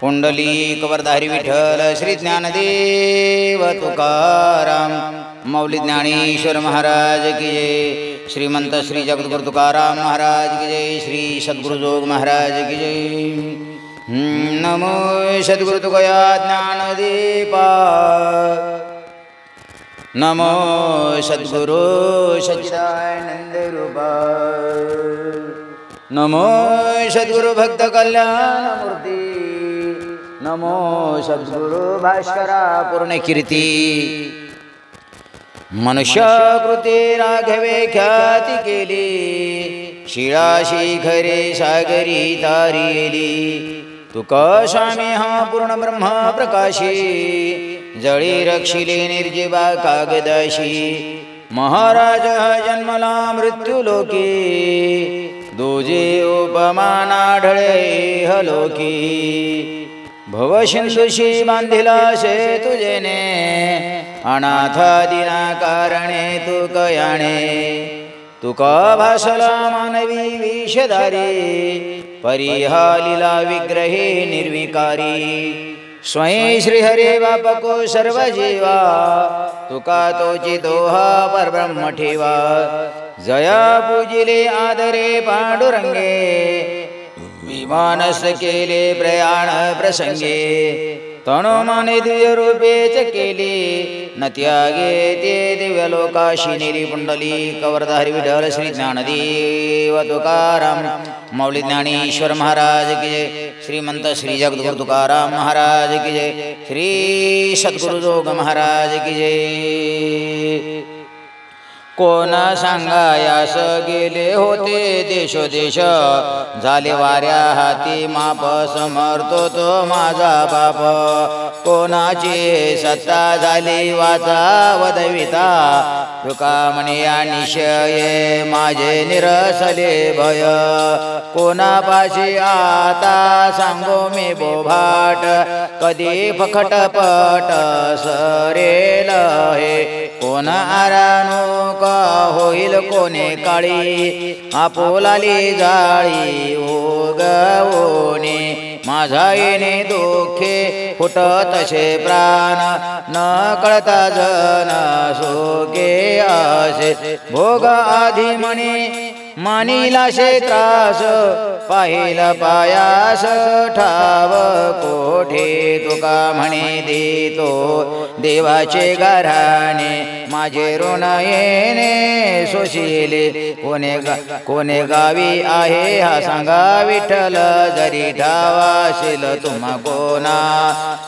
पुंडलिक वरधारी विठ्ठल श्री ज्ञानदेव तुकाराम मौली ज्ञानेश्वर महाराज की जय। श्रीमंत श्री जगद्गुरु तुकाराम महाराज की जय। श्री सद्गुरु जोग महाराज की जय। नमो सद्गुरु तुकया ज्ञानदीपा नमो सद्गुरु सच्चिदानंद रूपा नमो सद्गुरु भक्त कल्याण मूर्ती नमो सद्गुरु भास्करा पूर्ण कीर्ती मनुष्य कृते राघवे ख्याती केली शिळा शिखरे सागरी तारिली तुका स्वामी हा पूर्ण ब्रह्म प्रकाशी जळी रक्षिले निर्जीवा कागदाशी महाराज जन्मला मृत्यू लोकी दोजे उपमान आढळे हलोकी भवसिंधुशी बांधिला सेतु जेने अनाथा दिना कारणे तू कयाणे तुका भासला मानवी विषधारी परिहालिला विग्रहे निर्विकारी स्वयं श्री हरे बाप को सर्व जीवा तुका तोची दोहा परब्रह्म ठेवा जया पूजिले आदरे पांडुरंगे विमानस केले प्रयाण प्रसंगे तणो माने दिव्य रूपेच केली न त्यागे ते दिव्य लोकाशी नेली पुंडली कवरधारी विठ्ठल श्री ज्ञानदेव तुकाराम मौली ज्ञानेश्वर महाराज की जय। श्रीमंत श्री जगद्गुरु तुकाराम महाराज की जय। श्री सद्गुरु जोग महाराज की जय। कोण सांगायास गेले होते देशोदेश झाले वाऱ्या हाती माप समर्थो तो माझा बाप कोणाची सत्ता झाली वाचा वदविता तुका म्हणे या निशये माझे निरसले भय कोणापाशी आता सांगो मी बोभाट कधी फखटपट सरेल हे कोण आरानो का होईल कोणे काळी आपोलाली जाळी ओगवणे माझा येणे दुःखे फुटतसे प्राण न कळता जन सोके असे भोग आधी म्हणे मानिलाशे त्रास पाहिला पायास ठाव कोठे तुका म्हणे देतो देवाचे गाराणे माझे ऋण येणे सोशिले कोणे गावी आहे हा सांगा विठ्ठल जरी ठावाशील तुम्हा कोणा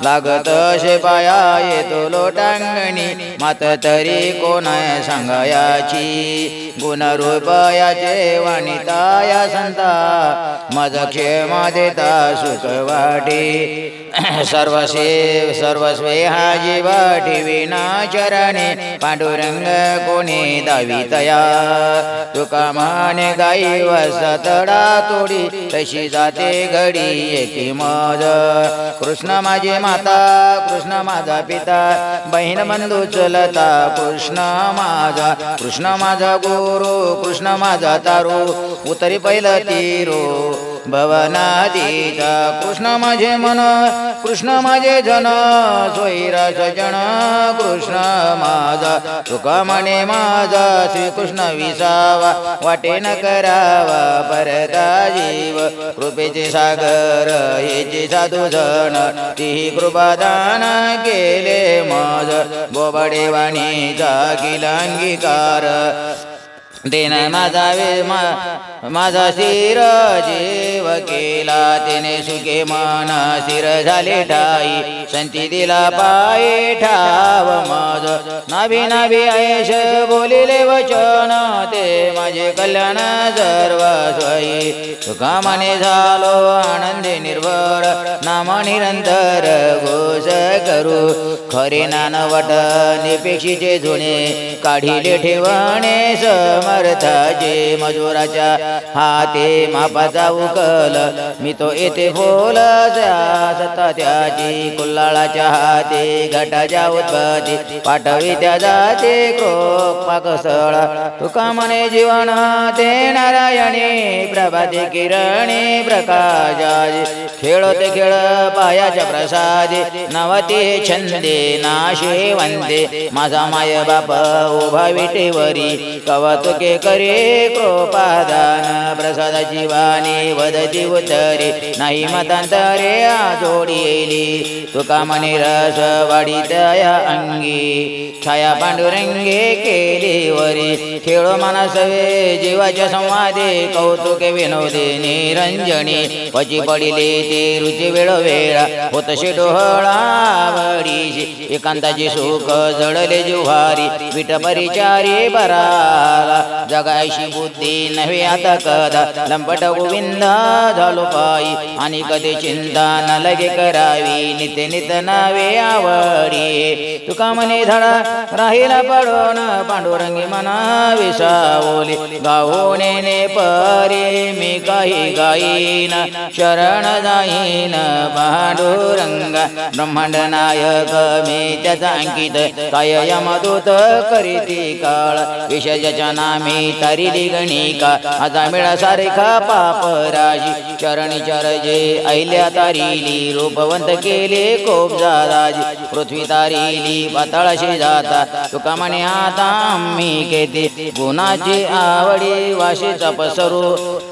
लागत शे पाया येतो लोटांगणी मात तरी कोण सांगायाची गुण रूपयाचे वाणिताया संता माझा क्षेमा देता सुख वाटे सर्वस्वे हा जीव ठेविना चरणे पांडुरंग कोणी दावितया तुका माने गाई वसतडा तोडी तशी जाते घडी एकी मज कृष्ण माझी माता कृष्ण माझा पिता बहीण बंधू चलता कृष्ण माझा गुरु कृष्ण माझा तारू उतरी पहिलं तीरो भवनादीचा कृष्ण माझे मन कृष्ण माझे जन सोयरा सजन कृष्ण माझा तुका म्हणे माझा श्रीकृष्ण विसावा वाटे न करावा परता जीव कृपेचे सागर हेचे साधू जन तीही कृपादान केले मज बोबडे वाणीचा केला अंगीकार तेने माझा शिर जीव केला तेने सुखे मन शिर झाले ठाई संती दिला पाये ठाव मज नाभी आयश बोलिले वचन ते माझे कल्याण सर्व स्वयी तुका म्हणे झालो आनंदी निर्भर नाम निरंतर घोष करू खरे नानवट निपेक्षीचे जुने काढिले ठेवणे समर्थाचे मजुराच्या हाते मापाचा उकल मी तो येथे बोल सुता त्याची कुल्हाळाच्या हाती घटाच्या उत्पत्ती पाठवी त्या जाते क्रोप पाकसळा तुका म्हणे जीवन ते नारायणी प्रभाते किरणी प्रकाशाजी खेळते खेळ पायाच्या प्रसादे नवते छंदे नाशे वंदे माझा माय बाप उभा विटेवरी कवतुके करे कृपादान प्रसादाची वाणी वदती उतरे नाही मतांतरे जोडी येली तुका म्हणे रस वाढी त्या अंगी छाया पांडुरंगे केली वरी खेळो मनसवे जीवाच्या संवादे कौतुके विनोदे निरंजनी पची पडिले ते रुची वेळोवेळा होतशी डोहळावडीशी एकांताची सुख जळले जुहारी विट परिचारी बराला जगायशी बुद्धी नव्हे आता कदा लंपट गोविंद झालो पायी आणि कधी चिंता न लगे करावी नित्य नित नावे आवडी तुका म्हणे धडा राहिला पडून पांडुरंगी मना विसावले गावोने परे मी काही गाईन शरण जाईन पांडुरंगा ब्रह्मांड नायक मी त्याचा अंकित काय यमदूत करीती काळ विषयाच्या नामी तारिली गणिका आता मिळा सारेखा पाप राजी चरणी चरजे ऐल्या तारिली रूपवंत केले कोप जादाजी पृथ्वी तारिली पाताळाशी जाता तुका म्हणे आता आम्ही केते गुणाची आवडी वाशीचा पसरू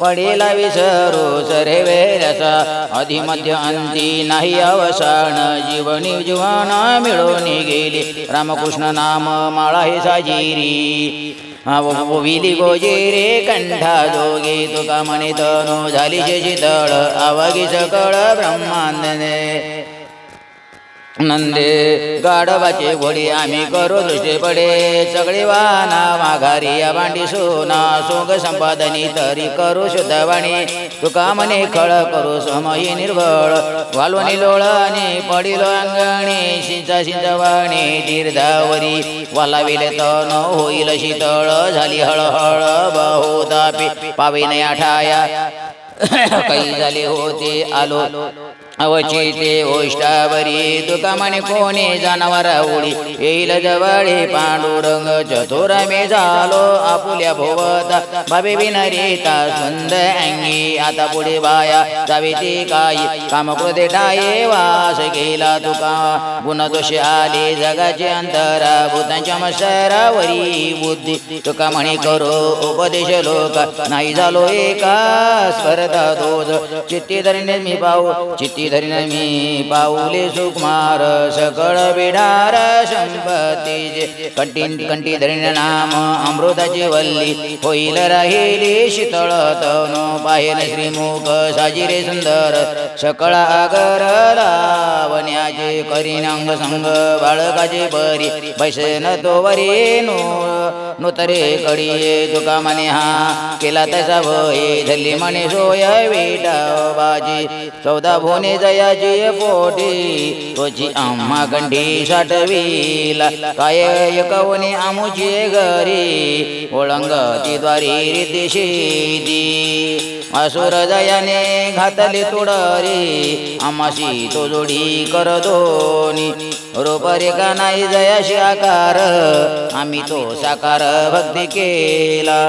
पडेला विसरू सरे वेरसा आधी मध्य अंती नाही अवसान जीवनी जीवन मिळून गेले रामकृष्ण नाम माळा हे साजिरी विली गोजिरे कंठा जोगे तुका म्हणे तनो झाली शीतळ आवगी सकळ ब्रह्मांडने नंदे गाढवाचे घोडी आम्ही करू दृष्टी पडे सगळे वाना माघारी या भांडी सोना सोंग संपादनी तरी करू शुद्धवाणी तुका म्हणे खळ करू समयी निर्भळ वालवणी लोळणी पडिलो अंगणी शिंचा शिंचवाणी तीर्थावरी वालाविले तन होईल शीतळ झाली हळहळ बहुतापी पाविने आठाया काही झाले होते आलो अवचिते ओष्टावरी तुका म्हणे कोणी जनावर उडी येईल जवळी पांडुरंग चतुर मी झालो आपुल्या भोवता बाबी विनरिता सुंद अंगी आता पुढे बाया जावीती काही कामकृते टाये वास गेला तुका गुण दोष आले जगाचे अंतरा भूतांच्या मशरावरी बुद्धी तुका म्हणे करो उपदेश लोक नाही झालो एका स्पर्धा दोज चित्ती धरणे मी पाहू चित्ती धरीन मी पाऊले सुकुमार सकळ बिडार संपत्तीचे कंठी धरीन नाम अमृताची वल्ली होईल राहिली शीतळ तनु पाहेन श्रीमुख साजिरे सुंदर सकळ आगर लावण्याचे करीन अंग संग बाळकाचे परी बैसन तोवरी नूतरे कडिये तुका म्हणे हा केला तसा भय धरली म्हणे सोय विटा बाजी चौदा भोने जयाची पोटी तोची आम्हा कंठी साठवीला काय एकवणे आमुची घरी ओळंगती द्वारी रिद्देशी असुर जयाने घातले तुडरी आमाशी तो जोडी कर दोनी रूपरेखा नाही जयाशी आकार आम्ही तो साकार भक्ती केला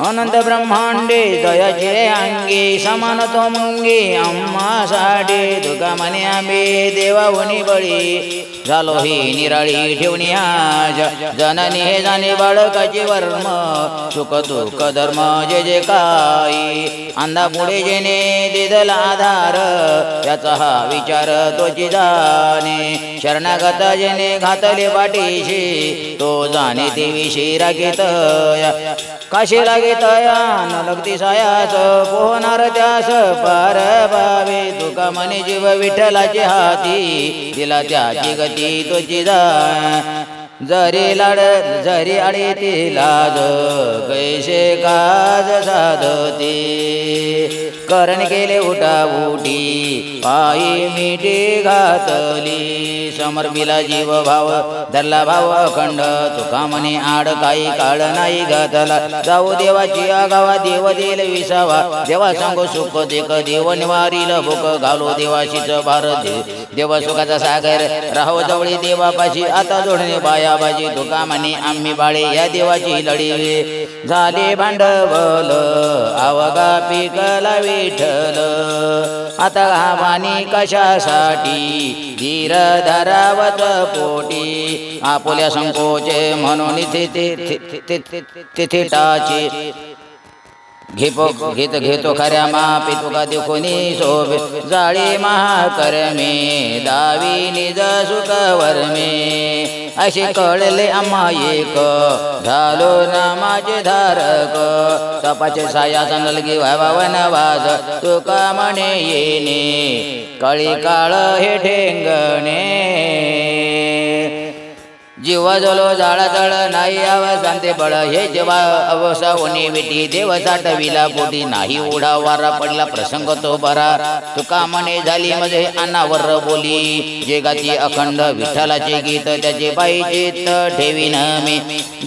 अनंत ब्रह्मांडे दयाचे अंगी समान तो मुंगी आम्हा साडे तुका म्हणे आम्ही देवाहुनी बळी झालो ही निराळी ठेवणी आज जननी हे जाणे बाळकाचे वर्म सुख दुःख धर्म जे जे काही अंधा पुढे जेने दिदला आधार त्याचा हा विचार तोची जाणे शरणागत जेने घातले पाठीशी तो जाणे ते विषयी रागीतया काशी लागीतया न लगती सायास पोहणार त्यास पार भावे तुका म्हणे जीव विठ्ठलाचे हाती दिला त्याची गती तोची जा जरी लाड जरी आडे ती लाज कैसे काज साधते करण केले उठाउटी पायी मिठी घातली समर्पिला जीव भाव धरला भाव अखंड तुका म्हणे आड काही काळ नाही घातला जाऊ देवाची आगावा देव देल विसावा देवा सांगो सुख देख देव निवारील भूक घालो देवाशीच भारत देव सुखाचा सागर राहो जवळी देवापाशी आता जोडणे बायाबाजी तुका म्हणे आम्ही बाळे या देवाची लढी झाले भांडवल अवघा पिकला विठ्ठल आता आव्हानी कशासाठी धीर धरावत पोटी आपुल्या संकोचे म्हणून तिथे टाचे घेतो खऱ्या मापी तुका देखोनी शोभे जाळी महाकर्मे दावी निज सुख वर्मे असे कळले आम्हा एक झालो ना माझे धारक तपाचे साया संगलगी व्हावा वनवास तुका म्हणे येणे कळी काळ हे ठेंगणे जीवा जलो जाळा जळ नाही अवसांते बळ हे जेव्हा अवसा ओनी विटी देव साठविला पोटी नाही उडा वारा पडला प्रसंग तो बरा तुका म्हणे झाली मध्ये अनावर बोली जे गाती अखंड विठ्ठलाचे गीत त्याचे बाई चित्त ठेवीन मी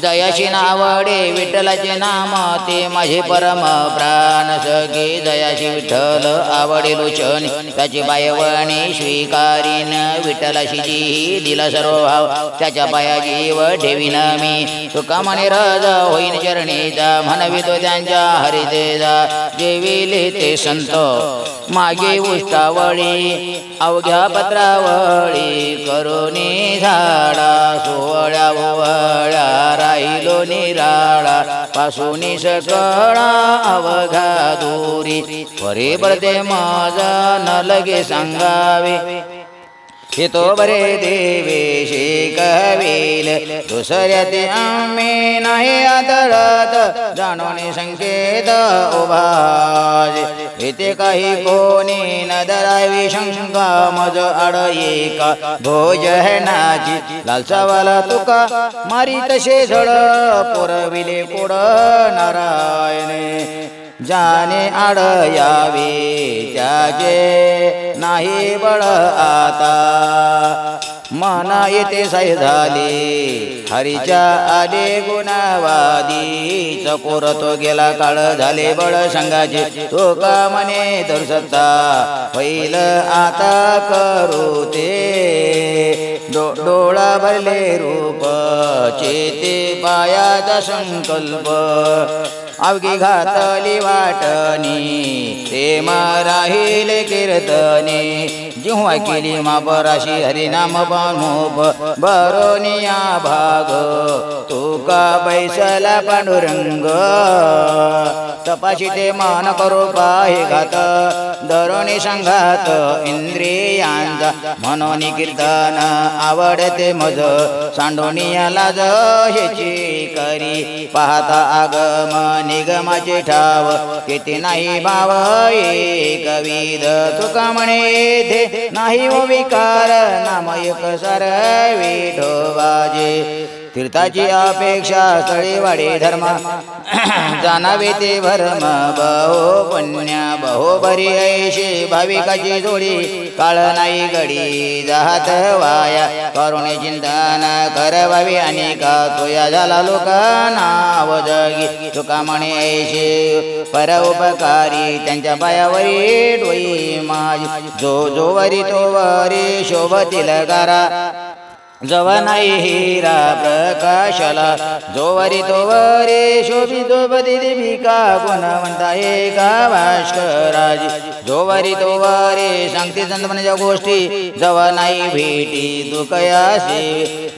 जयाशी नावडे विठ्ठलाचे नाम ते माझे परम प्राण सखे जयाशी विठ्ठल आवडे लोचन त्याची बायवणी स्वीकारीन विठ्ठलाशी जी दिला सर्व भाव त्याच्या जीव ठेवीन मी तुका म्हणे राजा होईन चरणीचा म्हणवितो त्यांच्या हरितेजा जेविले ते संत मागे उष्टावळी अवघ्या पत्रावळी करोनी झाडा सोहळ्या ओवळ्या राहिलो निराळा पासून सकळा अवघा दूरी परे पडते माझा न लगे सांगावे हे तो बरे देवेशी कवील दुसऱ्या ते आम्ही नाही आदळत जाणवणे संकेत उभाज येथे काही कोणी न धरावी शंका मज आड एका भोजनाची लालसावाला तुका मारी तसे झड पुरविले कोड नारायणे जाने आड यावे त्याचे नाही बळ आता मना येते साय झाले हरीच्या आले गुणवादी चकोर तो गेला काळ झाले बळ संघाचे तो का म्हणे तर सत्ता पहिल आता करू ते डोळा भरले रूप चेते पायाचा संकल्प अवघी घातली वाटणी ते राहिले कीर्तने जेव्हा केली मापराशी हरिनाम बानोप बरोनिया भाग तुका बैसला पांडुरंग तपाशी ते मान करो पाहे घात दरोनी संघात इंद्रियांचा म्हणून कीर्तन आवडते मज सांडोनिया लाज ह्याची करी पाहता आगम निगमाचे ठाव तेथे नाही भाव एक विध तुका म्हणे ते नाही व विकार नाम एक सर विठोबाजे तीर्थाची अपेक्षा स्थळी वाढे धर्म जाणावे ते भरम बहो पुण्य बहो बरी ऐशी भाविकाची जोडी काळ नाही घडी जात वाया करुणे चिंतन करवावी अनेका तुया झाला लोक नाव जगी तुका म्हणे ऐशी पर उपकारी त्यांच्या पायावरी डोई माझी जो जो वरी तो वरी शोभतील गारा जवा नाही हिरा प्रकाशला जोवरी तोवरे शोभितो बदी देविका गुणवंता एका भास्कराजी जोवरी तोवरे सांगते संतपणाच्या गोष्टी जवा नाही भेटी दुखयासे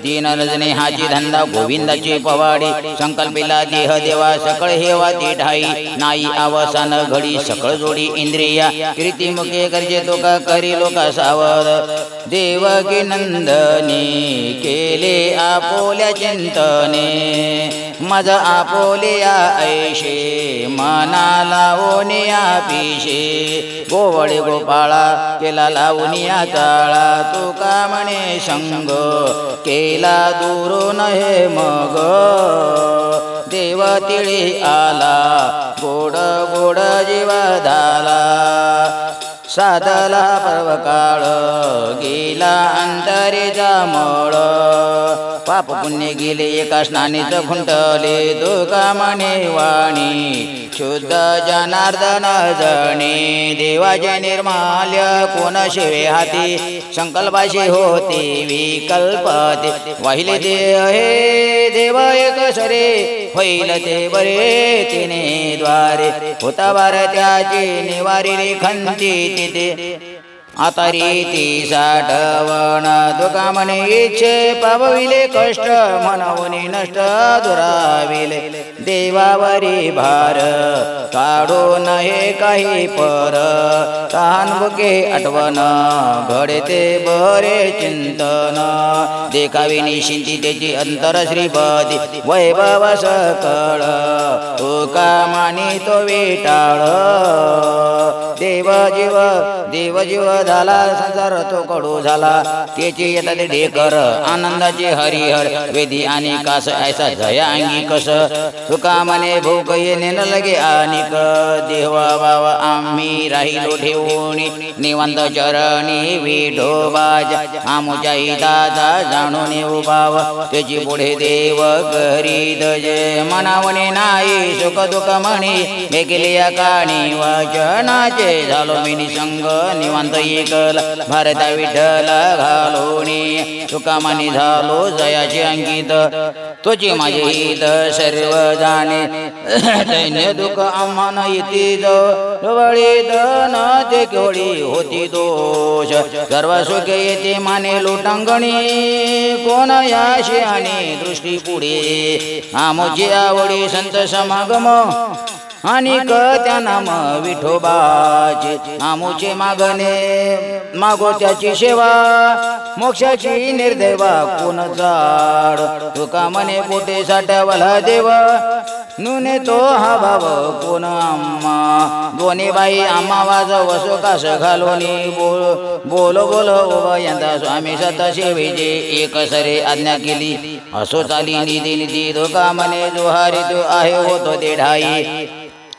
तीन रजने हाची धंदा गोविंदाची पवाडी संकल्पिला देह देवा सकळ हेवा ती ठाई नाही अवसान घडी सकळ जोडी इंद्रिया कीर्ती मुखे करजे तो का करी लोका सावध देवकी नंदनी केले आपोल्या चिंतने मज आपोलिया ऐशे मनाला ओनिया पिशे गोवळे गोपाळा केला लावनिया चाळा तुका म्हणे संग केला दूरून हे मग देव तिळी आला गोड गोड जीव झाला साधला पर्वकाळ गेला अंतरीचा मळ पाप पुण्य गेले एका स्नानीच खुंटले दुका म्हणे वाणी शुद्ध जनार्दन जणे देवाचे निर्माल्य कोण शिवे हाती संकल्पाशी होती विकल्पते वाहिले ते हे देव एक सरे होईल ते बरे तिने द्वारे होता बार त्याची निवारी खंती तिथे आता रीती साठवण दुका म्हणे इच्छे पावविले कष्ट म्हणून नष्ट दुराविले देवावरी भार काढू नये काही पर तहान बुके आठवण घडते बरे चिंतन देखावी निश्चिंती त्याची अंतर श्रीपती वैभव सकळ तुका मानी तो विटाळ देव जीव झाला संसार तो कडू झाला त्याची येतात ढेकर आनंदाचे हरिहर वेदी आणि कास ऐसा जया अंगी कस तुका म्हणे भूक येणे न लगे आनिक देवा बाबा आम्ही राहिलो ठेवून निवंत चरणी विठोबाज आमुच्या हिताचा जाणून उभाव त्याची पुढे देव घरी दजे मनावणे नाही सुख दुःख म्हणे हे केले या काणी वचनाचे झालो मी निसंग निवांत एकल भारता विठ्ठल घालोणी तुका मानी झालो जयाचे अंकित तुझी माझे हित सर्व जाणे दैन्य दुःख आम्हाला येते जवळी दन ते केवळी होती दोष सर्व सुख येते माने लोटांगणी कोण याशी आणि दृष्टी पुढे आमोची आवडी संत समागम आणि त्या नाम विठोबाचे आमुचे मागणे मागो त्याची सेवा मोक्षाची निर्दैवा कोण जाड तुका म्हणे पोटे साठवला देव नुने तो हा भाव कोण आम्हा दोन्ही बाई आम्हा वाज वसो कास घालोनी बोल उभा यंदा स्वामी सता सेवेचे एक सरे आज्ञा केली असो चाली निधी निधी तुका म्हणे जो हरी तो आहे होतो ते ढाई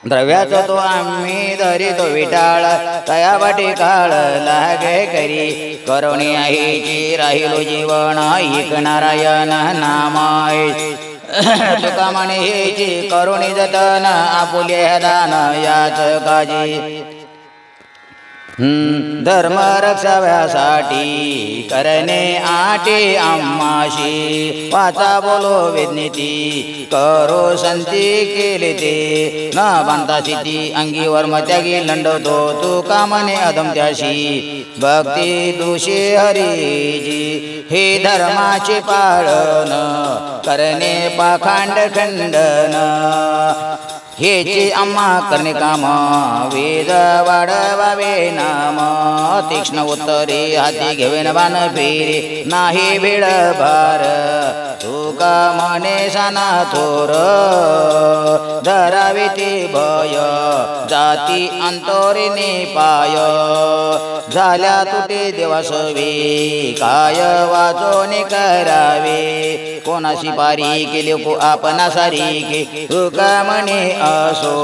द्रव्याचा तो आम्ही धरितो विटाळ तया वाटे काळ लागे करी करुणी आईची राहिलो जीवन ऐक नारायण नामाय तुका म्हणे हेची करुणी जतन आपुले दान याच काजी धर्म रक्षाव्यासाठी करणे आटे आम्हाशी वाचा बोलो वेदनीती करो संती केले ते न बांधता सिद्धी अंगीवर मत्यागी लंडवतो तू का म्हणे अदम त्याशी भक्ती दोषी हरीजी हे धर्माचे पाळन करणे पाखांड खंडन हेचे आम्हा करणे काम वेद वाढवावे नाम तीक्ष्ण उत्तरे हाती घेवेन बाण फेरे नाही भेड भार तुका म्हणे साना थोर धरावे ते भय जाती अंतोरीने पाय झाल्या तुटे देवासवे काय वाचोने करावे कोणाशी पारी केले को आपणा सारी के तुका म्हणे असो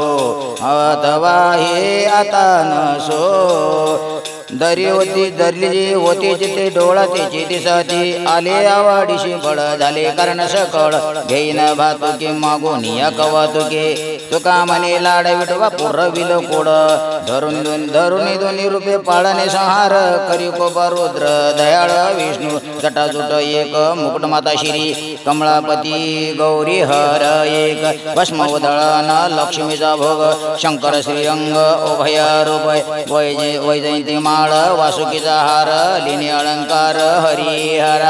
अथवा हे आता नसो दरी होती धरली होती जिथे डोळा त्याची दिसती आले आवडीशी बळ झाले कारण सकळ घेईन भातुके मागून या कवातुके तुका म्हणे लाड विठवा पुरविल कोड धरून दोन्ही रूपे पाळणे संहार करी कोबा रुद्र दयाळ विष्णू जटाजुट एक मुकुट माता श्री कमळापती गौरी हर एक भस्म उधळण लक्ष्मीचा भोग शंकर श्रीअंग उभय रूप वैजयंती माळ वासुकीचा हार लिनी अलंकार हरिहर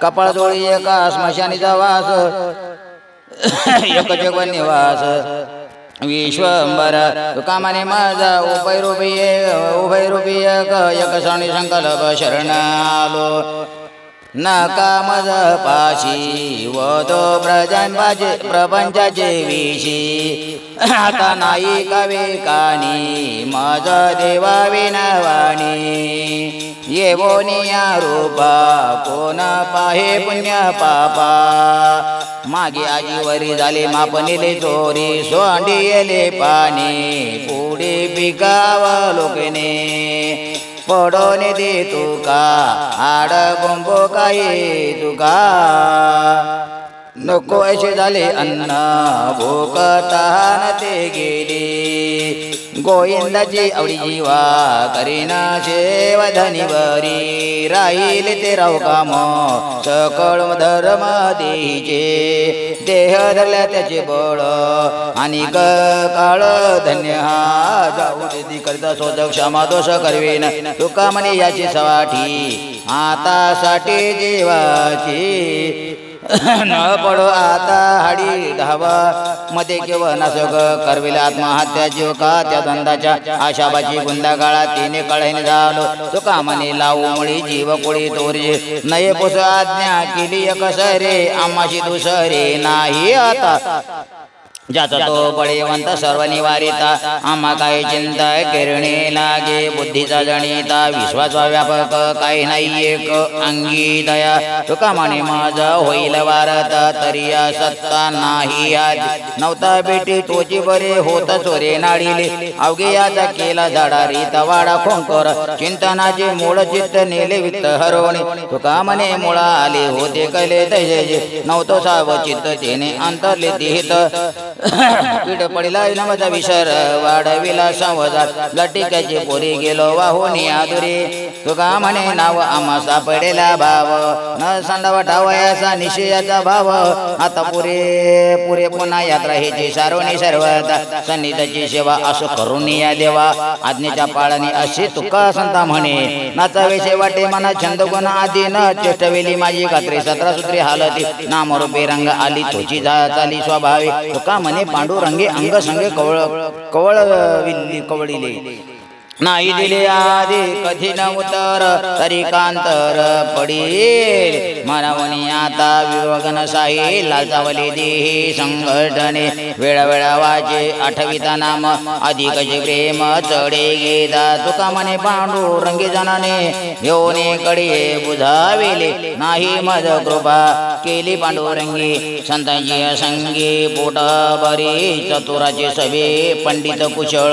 कपाळ जोळी एका स्मशानीचा वास एक जग निवास विश्वंबर तुका म्हणे माझा उभय रूपी एक सणी संकल्प शरण आलो नका मज पाशी वदो प्रपंचाचे विशी आता नाही कवे कानी मज देवा विनवाणी येवोनिया रूपा कोण पाहे पुण्य पापा मागे आजीवरी झाले मापनिले चोरी सोंडियले पाणी पुढे पिकाव लोकने पडोन दे तुका आड गोंबो काय तुका नको असे झाले अन्न भूक तहान ते गेले गोविंदाची आवडी जीवा करीना सेव धनीवरी राहिले ते राव काम सकळ धर्म देहीचे देह धरल्या त्याचे बळ आणि काळ धन्य हा जाऊ दे करता स्वतः क्षमा दोष करवेन तुका म्हणे याची सवाठी आता साठी जीवाची न पडो आता हाडी धावा मध्ये केव्हा नासक करविला आत्महत्या जीव का त्या धंदाच्या आशाबाची गुंदा काळा तिने कळेन झालो तुका म्हणे लावू मुळी जीव कोळी तोरी नये पोस आज्ञा केली कसरे आम्हाशी दुसरे नाही आता ज्याचा तो बळीवंत सर्व निवारिता आम्हा काही चिंता किरणे लागे बुद्धीचा जणिता विश्वाचा व्यापक काही नाही एक अंगी दया तुका म्हणे माझा होईल वारत तरी या सत्ता नाही आज नव्हता बेटी तोची बरे होत चोरे नाडीले अवघे याचा केला झाडारी तवाडा खोंकर चिंतनाचे मूळ चित्त नेले वित्त हरवणे तुका म्हणे मुळा आले होते कैले तैसे नव्हतो साव चित्त तेने अंतरले तिहित पीड पडिला नमचा विसर वाढविला संवजात लटिकाचे पोरी गेलो वाहून आदुरी तुका म्हणे नाव आम्हा सापडेला भाव न संडावा ठावयाचा निश्चयाचा भाव आता पुरे पुरे पुन्हा यात्रा ह्याची सारवणी सर्वता सन्निधाची सेवा असो करून या देवा आज्ञेच्या पाळणी अशी तुका संता म्हणे नाचावेसे वाटे मना छंद गुण आधी न चेष्टवेली माझी खात्री 17 सूत्री हालती नामरूपे रंग आली तोची चाली स्वभावी तुका म्हणे पांडुरंगे अंग संगे कवळिले नाही दिले आधी कठीण उतर तरी कांतर पडी मानवणी आता विवगन साई लालचावली देही संघटने वेळा वाचे आठविता नाम अधिकचे प्रेम चढे गेदा तुका म्हणे पांडुरंगी जनाने घेऊन कडे बुझाविले नाही मज कृपा केली पांडुरंगी संतांची असंगी पोट बरी चतुराचे सभे पंडित कुशळ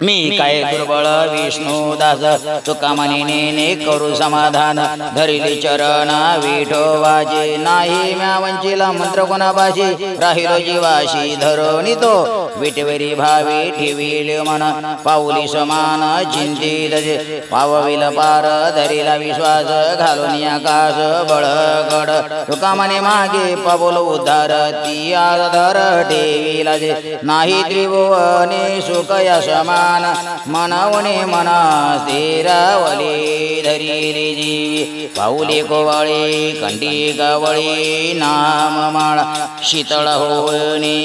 मी काय दुर्बळ विष्णुदास तुका म्हणे करू समाधान धरिली चरण विठोबाचे नाही म्या वंचिला मंत्र कोणापाशी राहिलो जीवाशी धरोनी तो विटवेरी भावी ठेविले मन पाऊली समान चिंतित पावविल पार धरिला विश्वास घालून आकाश बळगड तुका म्हणे मागे पावल उद्धार ती आधार ठेविला नाही त्रिभुवने सुखया समान मनावणे मना स्थिरावली धरिली जीवी पाऊले कोवळी कंठी गवळी नाम माळा शीतळ होणे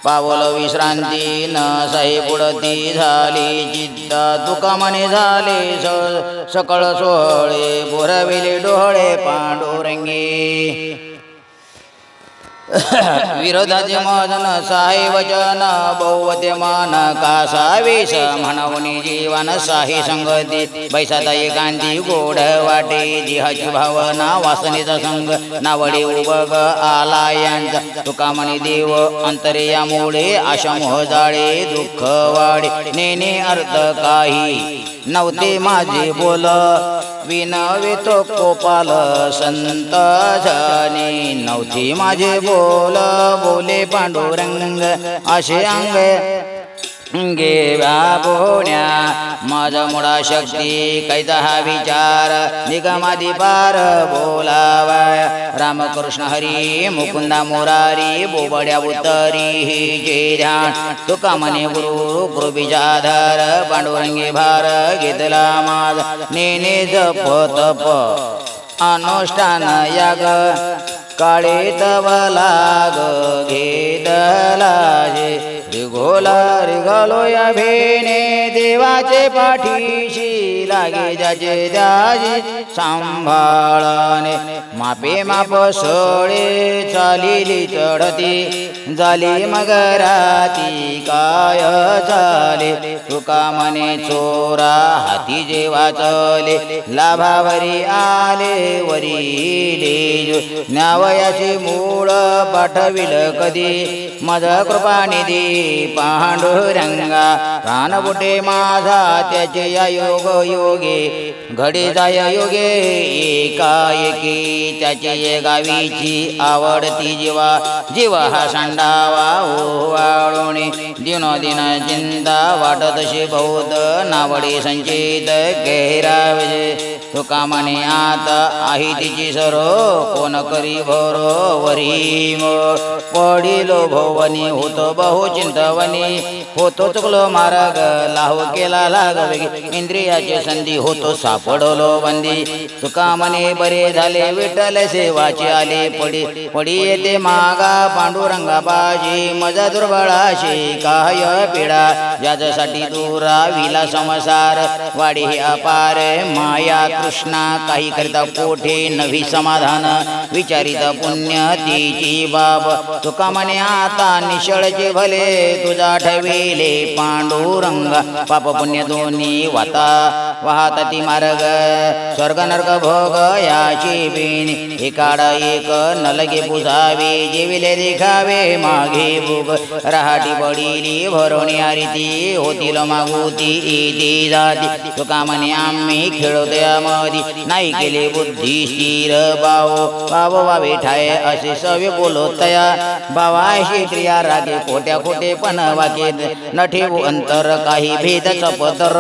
पावल विश्रांती न सही पुढती झाली चित्ता तुका म्हणे झाले सकळ सोहळे पुरविले डोळे पांडुरंगी विरोधाचे मजन साही वचन बहुवते मन कासावेश म्हणवणी जीवन साही संगती बैसाता एकांती गोड वाटे जिहाची भावना वासनेचा संग नावडे उबग आला यांचा तुका म्हणे देव अंतर्यामुळे आशामोह जाळे दुःख वाढे नेने अर्थ काही नव्हते माझे बोल विनवितो कोपाल संत जने नव्हती माझे बोले पांडुरंग असे अंग गे व्यापोण्या माझा मुळा शक्ती कैचा हा विचार निगमादी पार बोलावा रामकृष्ण हरी मुकुंदा मुरारी बोबड्या उतरी जे ध्यान तुका म्हणे गुरु कृपीचाधार पांडुरंगी भार घेतला माझा नेने जप तप अनुष्ठान याग काळे तवला घेतला रिघोला रिघालो या भेने देवाचे पाठीशी लागे ज्याचे त्याची सांभाळणे मापे माप सोळे चालिली चढती झाली मग राती काय झाले तुका म्हणे चोरा हाती जे वाचले लाभावरी आले वरीले न्यावयाचे मूळ पाठविल कधी मज कृपानिधी पांडुरंगा प्राणबुटे माझा त्याचे या योग योगे घडे जाय योगे एकाएकी त्याचे गावीची आवडती जीवा जीव हा सांडावा ओवाळोणे दिनोदिन चिंता वाटतशी बहुत नावडे संचित गैरावे तुका म्हणे आता आहे तिची सरो कोण करी भरोवरी पडिलो भोवनी होतो बहु चिंतवनी होतो चुकलो मार्ग लाहो केला लागवे इंद्रियाचे संधी होतो सापडलो बंदी तुका म्हणे बरे झाले विठ्ठल सेवाचे आले पडी येते मागा पांडुरंगा बाजी मजा दुर्बळाशी काय पिढा ज्याच्यासाठी दूरा विला संसार वाढी अपार माया कृष्णा काही करिता पोठे नवी समाधान विचारित पुण्य तिची बाब तुका म्हणे आता निशळचे भले तुझा ठेविले पांडुरंगा पाप पुण्य दोन्ही वाता वाहत ती मार्ग स्वर्ग नर्क भोग याची बिन एकाड एक नलगे पुजावे जेविले देखावे मागे भूग रहाटी पडिली भरोणी आरीती होतील मागुती इति जाती तुका म्हणे आम्ही खेळतयामधी नाही केले बुद्धी स्थिर बाव वावे ठाय असे सवे बोलतया भावाशी क्रिया रागे खोट्या खोटे पण वाके न ठेवू अंतर काही भेद चपतर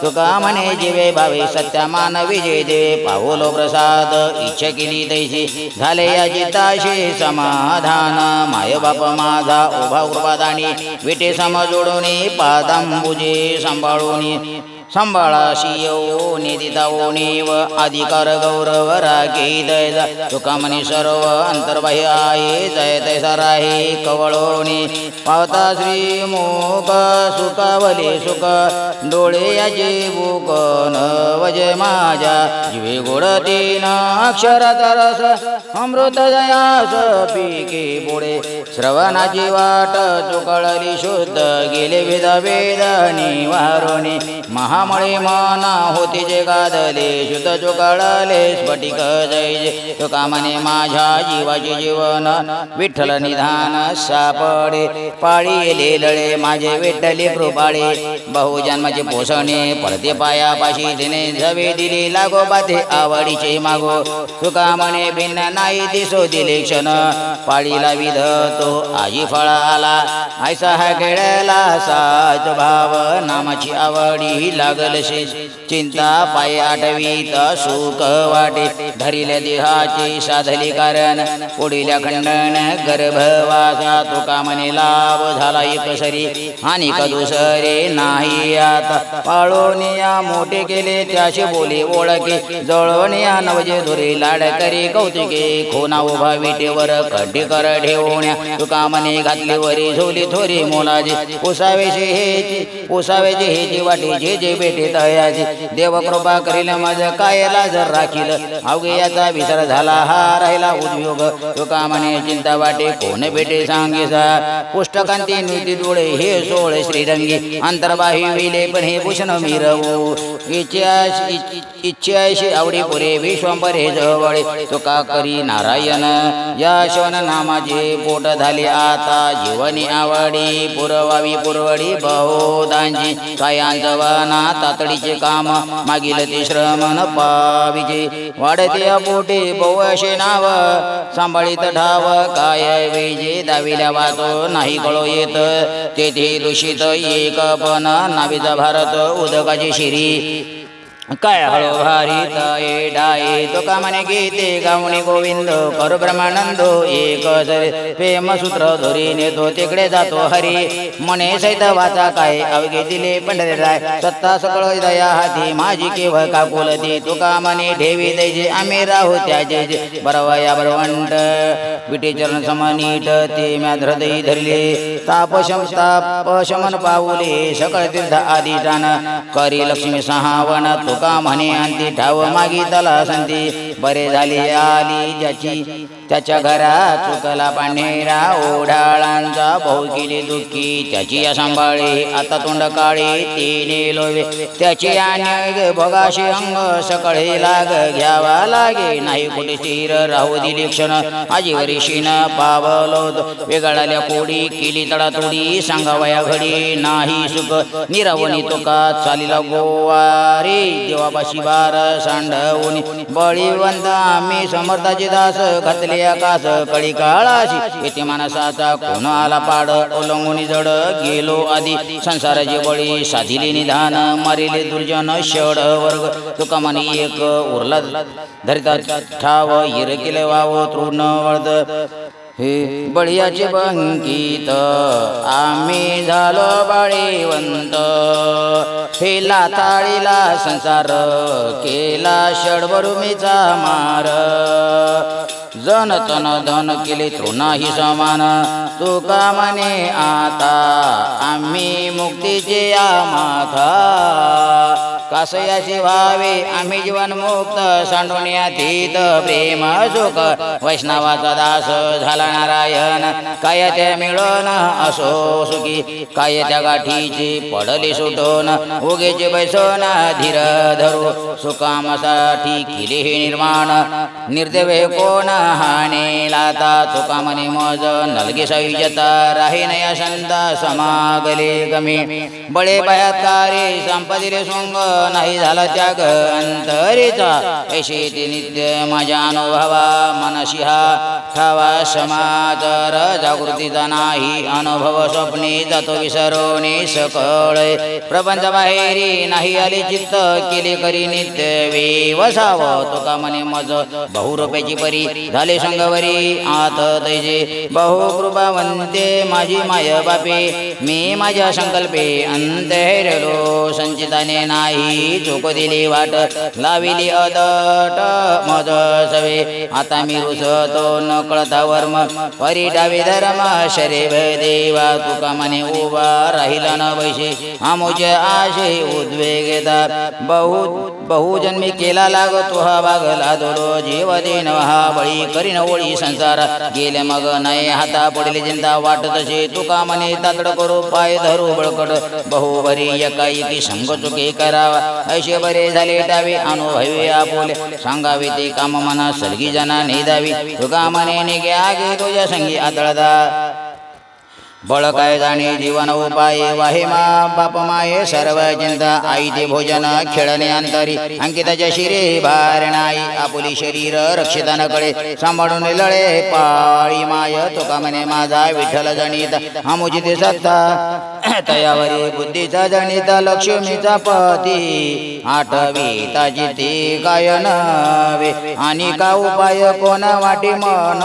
तुका म्हणे जीवे भावे सत्या मान विजय दे पावलो प्रसाद इच्छा केली तैसी झाले याची ताशे समाधान माय बाप माझा उभा कृपादानी विटे समजोडून पादांबुजे सांभाळाशी येऊ निदिताओनी व अधिकार गौरव राखी दय तुका म्हणे सर्व अंतर्बाह्य आहे जय तैसा राही कवळोणी पावता श्री मोक सुखावले सुख डोळे याचे बुक नवजे माझ्या जीवे गोड तीन अक्षरात रस अमृत जयास पिके पुढे श्रवणाची वाट चुकळली शुद्ध गेले वेद वेद निवारोणी महामळे मना होती जे गादले शुद्ध चुकळले स्फटिक जय तुका म्हणे माझ्या जीवाचे जीवन विठ्ठल निधान सापडे पाळी येले लळे माझे विठ्ठले कृपाळे बहुजन्माचे पोषणे पडते पायापाशी तिने झवे दिले लागो बाते आवडीचे मागो तुका म्हणे भिन्न नाही दिसो दिले क्षण पाळीला विधतो आजी फळ आला ऐसा हा खेळला साच भाव नामाची आवडी लागलशे चिंता पाय आठवीत सुख वाटे धरिले देहाची साधली कारण पुढील खंडन गर्भवासा तुका म्हणे लाभ झाला एक सरी आणि दुसरे नाही आता पाळोनिया मोठे केले त्याशी बोले ओळखे जळवणिया नवजे धुरे लाड करी कौतुके खोना उभा विटेवर खड्डे कर ठेवण्या तुका म्हणे घातली वरी झोली थोरी मोलाजी पोसावेचे हेची वाटे जे जे भेटे तयाची देव कृपा करील माझ कायला जर राखील अवघे याचा विसर झाला हा राहिला उद्योग तुका म्हणे चिंता वाटे कोण भेटे सांगेसा पुष्टकांती नुती डोळे हे सोळ श्रीरंगी अंतर्बाही विले पण हे भूषण मिरवू इच्छाशी आवडी पुरे विश्वंभरे जवळे तुका करी नारायण या शवन नामाचे पोट झाले आता जीवनी आवडी पुरवावी पुरवडी बहुदांची कायांजवाना तातडीचे काम मागील ते श्रमण पाविजे वाढते पोटे बहुअशे नाव सांभाळीत ठाव काय वेजे दाविल्या वाचो नाही कळो येत तेथे दूषित एक पण नावीचा भारत उदकाची शिरी काय हळो भारी तये डाये तुका म्हणे गीते गावणी गोविंद कर ब्रह्मानंद एक प्रेम सूत्र धोरी नेतो तिकडे जातो हरी म्हणे सैत वाचा काय अवघे दिले पंढरे राय सत्ता सकळ दया हाती माझी केव्हा काकुलती तुका म्हणे ठेवी दैजे आम्ही राहू त्याचे बरवया बरवंट विटे चरण समनीट ते म्याद हृदय धरले तापशमन पाऊले सकळ तीर्थ आदिष्ठान करी लक्ष्मी सहावन तुका म्हणे अंती ठाव मागितला संती बरे झाले आली ज्याची त्याच्या घरात चुकला पांढरा ओढाळांचा भाऊ केली दुःखी त्याची या सांभाळे आता तोंड काळे तिने लोवे त्याची आणि भोगाशी अंग सकळे लाग घ्यावा लागे नाही कुठे स्थिर राहू दिली क्षण आजीवरी शीन पावलो वेगळाल्या कोडी केली तडातोडी सांगावया घडी नाही सुख निरावणी तुका चालीला गोवारे देवापाशी बार सांडवून बळीवंत आम्ही समर्थाचे दास घातले आकाश कळी काळाशी येथे माणसाचा कोण आला पाड ओलंगुनी जड गेलो आधी संसाराचे बळी साधिले निधान मारिले दुर्जन षड वर्ग तुका म्हणे एक उरला धरिता ठाव हिर केले वाव तृण वळद हे बळीयाचे बंकित आम्ही झालो बाळीवंत हे लाताळीला संसार केला षडबरुमीचा मार जन तन धन केले तृणाही समान तुका म्हणे आता आम्ही मुक्तीचे आमाथा कासयाचे व्हावे आम्ही जीवन मुक्त सांडवण्यातीत प्रेम सुख वैष्णवाचा दास झाला नारायण काय त्या मिळून असो सुखी काय त्या गाठीची पडली सुटून उगेचे बैसून धीर धरू सुकामासाठी केले हे निर्माण निर्देवे कोण हाणे लाता तुका म्हणे मज नलगे सैजता राही नया संता समागले गमे बळे बयात्कारे संपदिले सोंग नाही झाला त्याग अंतरेचा ऐशी ते नित्य माझ्या अनुभवा मनशी हा ठावा समातर जागृतीचा नाही अनुभव स्वप्ने जातो विसरवणे सकळ प्रपंच बाहेरी नाही आले चित्त केले करी नित्य वेवसाव तुका म्हणे मज बहुरूपाची परी झाले संगवरी आत तैजे बहुकृपावंते माझी माय बापे मी माझ्या संकल्पे अंतहेरलो संचिताने नाही चूक दिली वाट लाविली अदट मज सवे आता मी रुसतो न कळता वर्म परी डावी धर्म शरीर देवा तुका म्हणे उभा राहिला न वैशे आमुचे आशे उद्वेगता बहुजन्मी केला लागतो हा बागला दोलो जीव देन हा बळी करीन ओळी संसार गेले मग नाही हाता पडले चिंता वाटत तसे तुका म्हणे तातड करू पाय धरू बळकट बहुबरी एकाएकी संग चुके करावा ऐसे बरे झाले टावे अनुभवी आपोले सांगावे ते काम मना सलगी जना निदावी तुका म्हणे निघे आगे तुझ्या संगी आदळदा बळ काय जाणे जीवन उपाय वाहे मा बाप माये सर्व चिंता आई ते भोजन खेळणे अंतरी अंकिताच्या शिरे भार नाही आपुली शरीर रक्षिता न कळे सांभाळून लळे पाळी माय तुका म्हणे माझा विठ्ठल जनित आमुची ते सत्ता तयावरी बुद्धीचा जनित लक्ष्मीचा पती आठवी ताजी ते काय नवे आणि का उपाय कोणा वाटे मन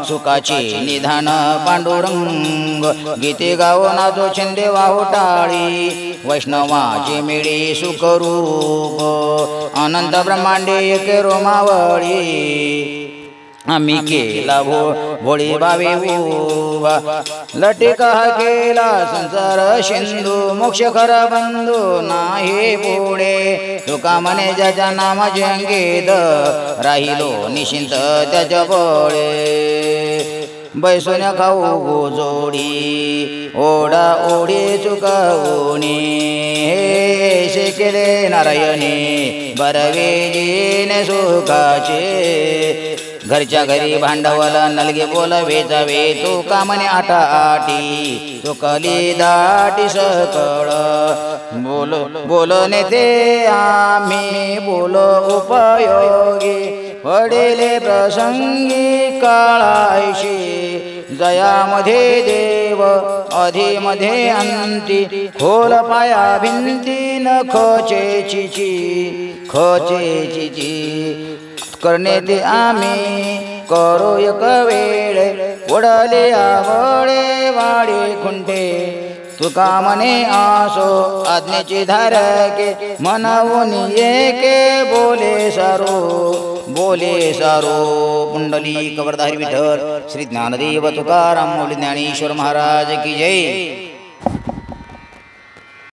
सुखाचे निधान पांडुरंग गीते गावो नाचो छंदे वाहो टाळी वैष्णवाचे मिळे सुखरूप अनंत ब्रह्मांडे एक रोमावळी आम्ही केला भोळी बावे उभा लटिका केला संसार सिंधू मोक्ष खरा बंधू नाही पुढे तुका म्हणे ज्याच्या नामाचे अंगेद राहिलो निशिंत त्याच्या बळे बैसून खाऊ गोजोडी ओढा ओढी चुकावणी हे केले नारायणे बरवेजीने सुखाचे घरच्या घरी भांडवल नलगे बोलवे जावे तू का म्हणे आटा आटी तू कली दाटी सकळ बोलने ते आम्ही बोलो उपयोगी पडेले प्रसंगी काळाशी जयामध्ये देव अधिमध्ये अंती खोल पाया भिंती न खचेची करणे ते आम्ही करो एक वेळ ओढले आवळे वाडे खुंटे तुका म्हणे आसो आज्ञेची धारके मनवून एके बोले सारो पुंडलिक वरदारी विठ्ठल श्री ज्ञानदेव तुकाराम मौली ज्ञानेश्वर महाराज की जय।